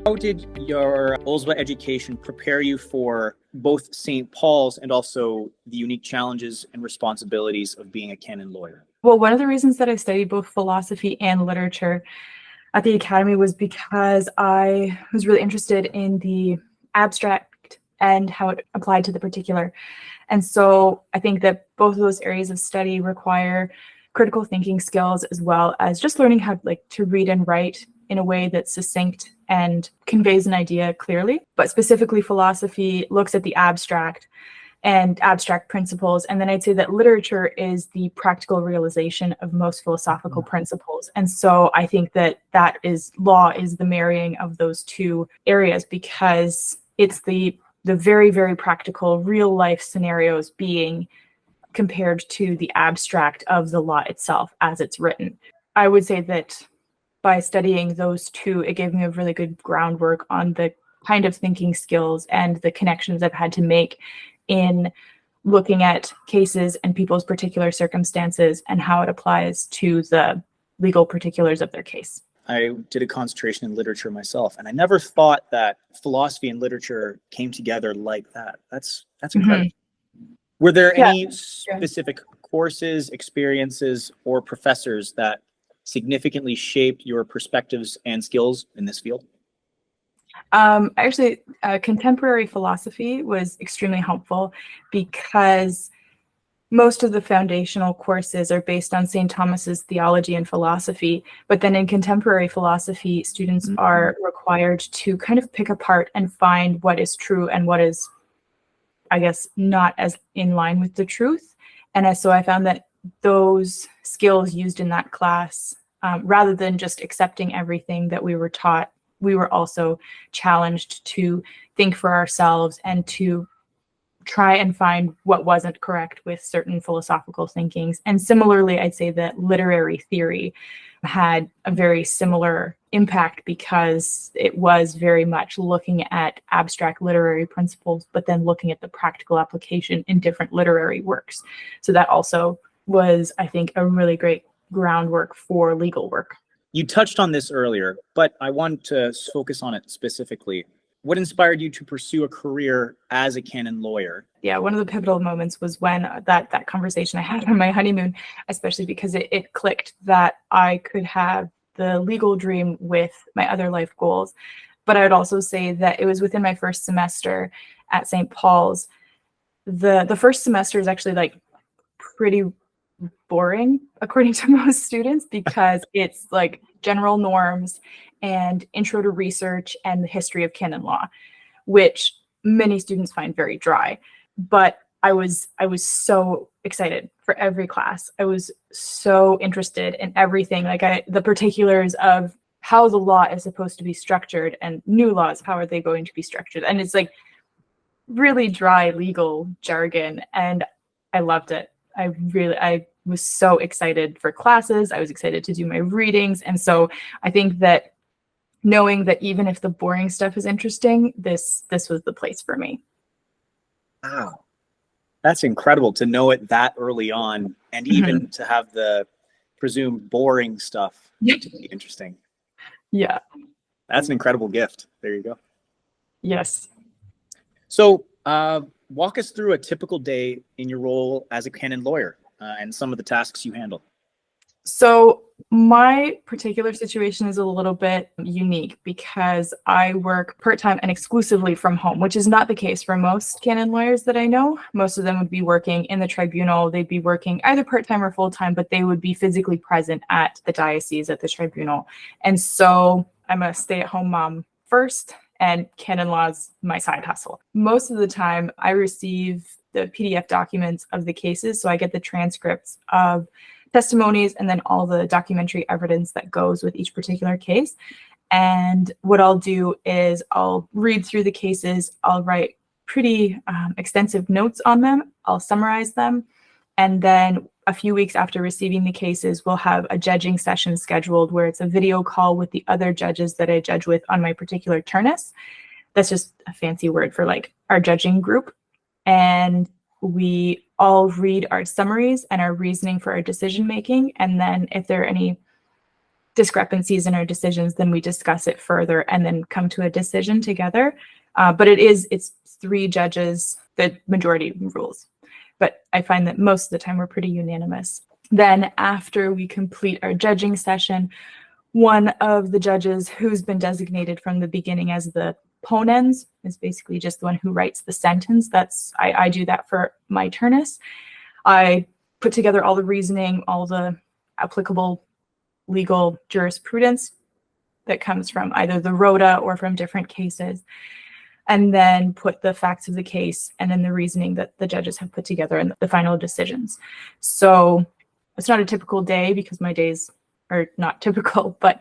How did your ULSWA education prepare you for both St. Paul's and also the unique challenges and responsibilities of being a canon lawyer? Well, one of the reasons that I studied both philosophy and literature at the academy was because I was really interested in the abstract and how it applied to the particular. And so I think that both of those areas of study require critical thinking skills, as well as just learning how to read and write in a way that's succinct and conveys an idea clearly. But specifically, philosophy looks at the abstract and abstract principles. And then I'd say that literature is the practical realization of most philosophical principles. And so I think that law is the marrying of those two areas, because it's the very, very practical real life scenarios being compared to the abstract of the law itself as it's written. I would say that by studying those two, it gave me a really good groundwork on the kind of thinking skills and the connections I've had to make in looking at cases and people's particular circumstances and how it applies to the legal particulars of their case. I did a concentration in literature myself, and I never thought that philosophy and literature came together like that. That's incredible. Mm-hmm. Were there any specific courses, experiences, or professors that significantly shaped your perspectives and skills in this field? Actually, contemporary philosophy was extremely helpful because most of the foundational courses are based on St. Thomas's theology and philosophy, but then in contemporary philosophy, students are required to kind of pick apart and find what is true and what is, I guess, not as in line with the truth. And so I found that those skills used in that class, rather than just accepting everything that we were taught, we were also challenged to think for ourselves and to try and find what wasn't correct with certain philosophical thinkings. And similarly, I'd say that literary theory had a very similar impact because it was very much looking at abstract literary principles, but then looking at the practical application in different literary works. So that also was, I think, a really great groundwork for legal work. You touched on this earlier, but I want to focus on it specifically. What inspired you to pursue a career as a canon lawyer? Yeah, one of the pivotal moments was when that conversation I had on my honeymoon, especially because it clicked that I could have the legal dream with my other life goals. But I would also say that it was within my first semester at St. Paul's. The first semester is actually pretty boring according to most students, because it's general norms and intro to research and the history of canon law, which many students find very dry. But I was so excited for every class. I was so interested in everything, the particulars of how the law is supposed to be structured, and new laws, how are they going to be structured? And it's really dry legal jargon, and I loved it. I was so excited for classes. I was excited to do my readings. And so I think that knowing that even if the boring stuff is interesting, this was the place for me. Wow. That's incredible to know it that early on, and even to have the presumed boring stuff to be interesting. Yeah. That's an incredible gift. There you go. Yes. So walk us through a typical day in your role as a canon lawyer and some of the tasks you handle. So my particular situation is a little bit unique because I work part-time and exclusively from home, which is not the case for most canon lawyers that I know. Most of them would be working in the tribunal. They'd be working either part-time or full-time, but they would be physically present at the diocese, at the tribunal. And so I'm a stay-at-home mom first, and canon law is my side hustle. Most of the time I receive the PDF documents of the cases, so I get the transcripts of testimonies and then all the documentary evidence that goes with each particular case. And what I'll do is I'll read through the cases, I'll write pretty extensive notes on them, I'll summarize them, and then a few weeks after receiving the cases, we'll have a judging session scheduled where it's a video call with the other judges that I judge with on my particular turnus. That's just a fancy word for our judging group. And we all read our summaries and our reasoning for our decision making. And then if there are any discrepancies in our decisions, then we discuss it further and then come to a decision together. But it's 3 judges, the majority rules. But I find that most of the time we're pretty unanimous. Then after we complete our judging session, one of the judges who's been designated from the beginning as the ponens is basically just the one who writes the sentence. I do that for my turnus. I put together all the reasoning, all the applicable legal jurisprudence that comes from either the rota or from different cases, and then put the facts of the case and then the reasoning that the judges have put together and the final decisions. So it's not a typical day because my days are not typical, but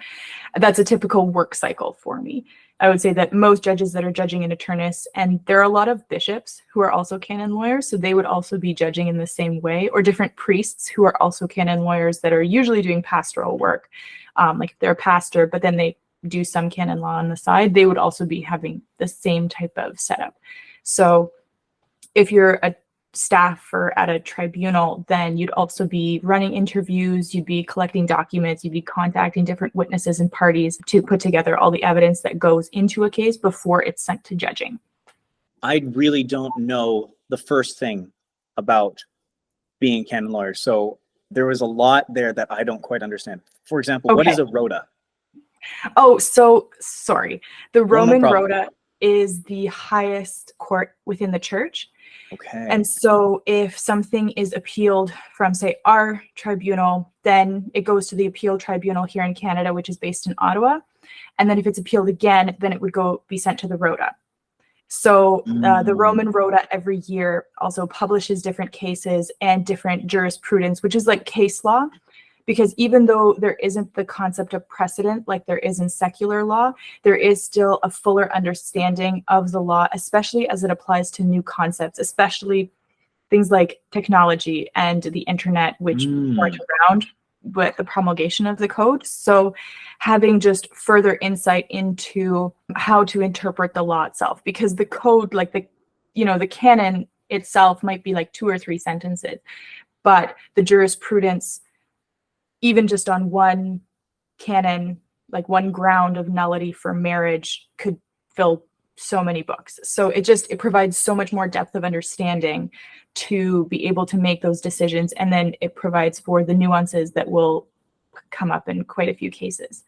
that's a typical work cycle for me. I would say that most judges that are judging in a turnus, and there are a lot of bishops who are also canon lawyers, so they would also be judging in the same way, or different priests who are also canon lawyers that are usually doing pastoral work. Like if they're a pastor, but then they do some canon law on the side, they would also be having the same type of setup. So if you're a staffer at a tribunal, then you'd also be running interviews, you'd be collecting documents, you'd be contacting different witnesses and parties to put together all the evidence that goes into a case before it's sent to judging. I really don't know the first thing about being a canon lawyer. So there was a lot there that I don't quite understand. For example, What is a rota? Oh, so sorry. The Roman no rota is the highest court within the church. Okay. And so if something is appealed from, say, our tribunal, then it goes to the appeal tribunal here in Canada, which is based in Ottawa. And then if it's appealed again, then it would be sent to the rota. So the Roman rota every year also publishes different cases and different jurisprudence, which is like case law. Because even though there isn't the concept of precedent like there is in secular law, there is still a fuller understanding of the law, especially as it applies to new concepts, especially things like technology and the internet, which weren't around with the promulgation of the code. So having just further insight into how to interpret the law itself, because the code, like the canon itself might be like 2 or 3 sentences, but the jurisprudence, even just on one canon, like one ground of nullity for marriage, could fill so many books. So it provides so much more depth of understanding to be able to make those decisions. And then it provides for the nuances that will come up in quite a few cases.